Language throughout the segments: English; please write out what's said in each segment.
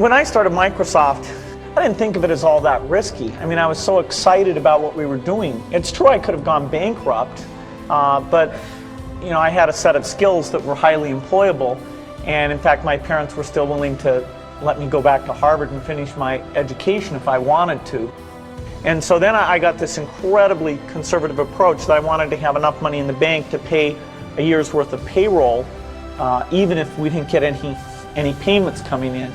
When I started Microsoft, I didn't think of it as all that risky. I mean, I was so excited about what we were doing. It's true I could have gone bankrupt, but I had a set of skills that were highly employable, and in fact my parents were still willing to let me go back to Harvard and finish my education if I wanted to. And so then I got this incredibly conservative approach that I wanted to have enough money in the bank to pay a year's worth of payroll, even if we didn't get any payments coming in.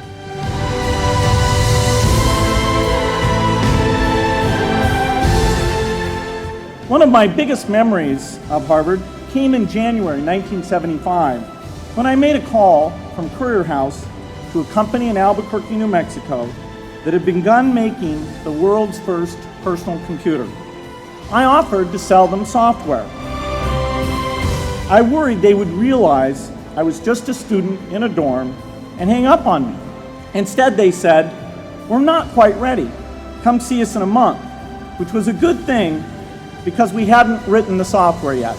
One of my biggest memories of Harvard came in January 1975 when I made a call from Courier House to a company in Albuquerque, New Mexico that had begun making the world's first personal computer. I offered to sell them software. I worried they would realize I was just a student in a dorm and hang up on me. Instead, they said, "We're not quite ready. Come see us in a month," which was a good thing because we hadn't written the software yet.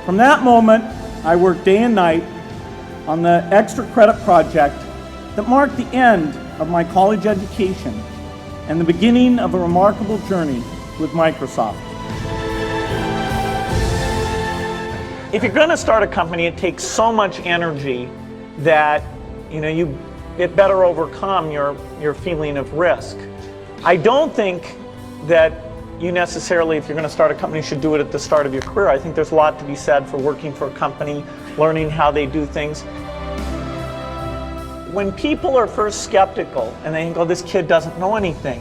From that moment, I worked day and night on the extra credit project that marked the end of my college education and the beginning of a remarkable journey with Microsoft. If you're going to start a company, it takes so much energy that it better overcome your feeling of risk. I don't think that you necessarily, if you're going to start a company, should do it at the start of your career. I think there's a lot to be said for working for a company, learning how they do things. When people are first skeptical and they think, "Oh, this kid doesn't know anything,"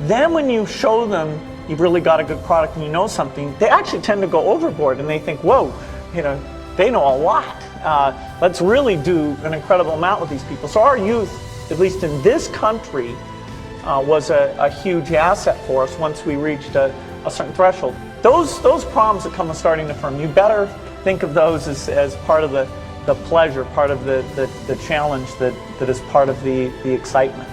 then when you show them you've really got a good product and you know something, they actually tend to go overboard and they think, "Whoa, they know a lot. Let's really do an incredible amount with these people." So our youth, at least in this country, was a huge asset for us once we reached a certain threshold. Those problems that come with starting a firm, you better think of those as part of the pleasure, part of the challenge that is part of the excitement.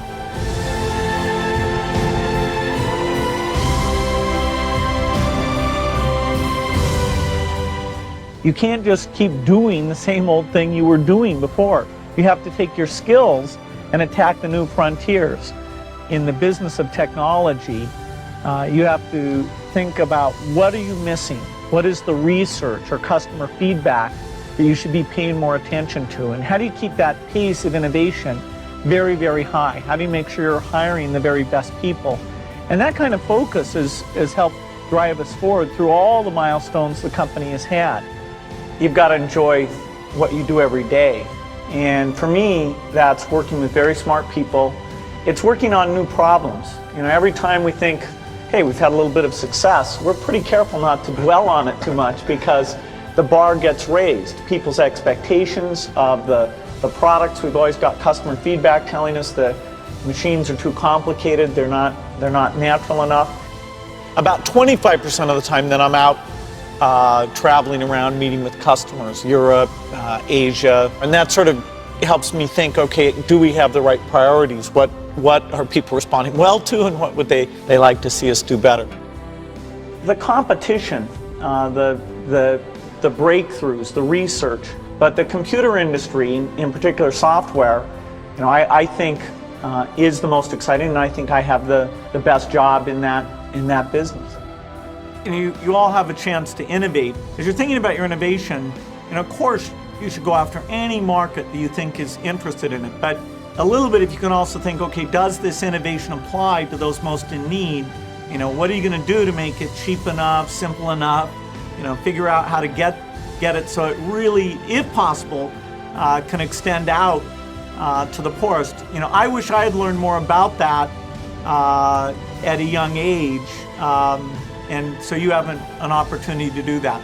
You can't just keep doing the same old thing you were doing before. You have to take your skills and attack the new frontiers. In the business of technology, you have to think about what are you missing? What is the research or customer feedback that you should be paying more attention to? And how do you keep that pace of innovation very, very high? How do you make sure you're hiring the very best people? And that kind of focus has helped drive us forward through all the milestones the company has had. You've got to enjoy what you do every day. And for me, that's working with very smart people. It's working on new problems. Every time we think, hey, we've had a little bit of success, we're pretty careful not to dwell on it too much because the bar gets raised. People's expectations of the products, we've always got customer feedback telling us the machines are too complicated, they're not natural enough. About 25% of the time that I'm out traveling around meeting with customers, Europe, Asia, and that sort of helps me think, okay, do we have the right priorities? What are people responding well to, and what would they like to see us do better? The competition, the breakthroughs, the research, but the computer industry, in particular software, I think is the most exciting, and I think I have the best job in that business. You all have a chance to innovate. As you're thinking about your innovation, of course, you should go after any market that you think is interested in it. But a little bit, if you can also think, okay, does this innovation apply to those most in need? What are you going to do to make it cheap enough, simple enough? Figure out how to get it so it really, if possible, can extend out to the poorest. I wish I had learned more about that at a young age. And so you have an opportunity to do that.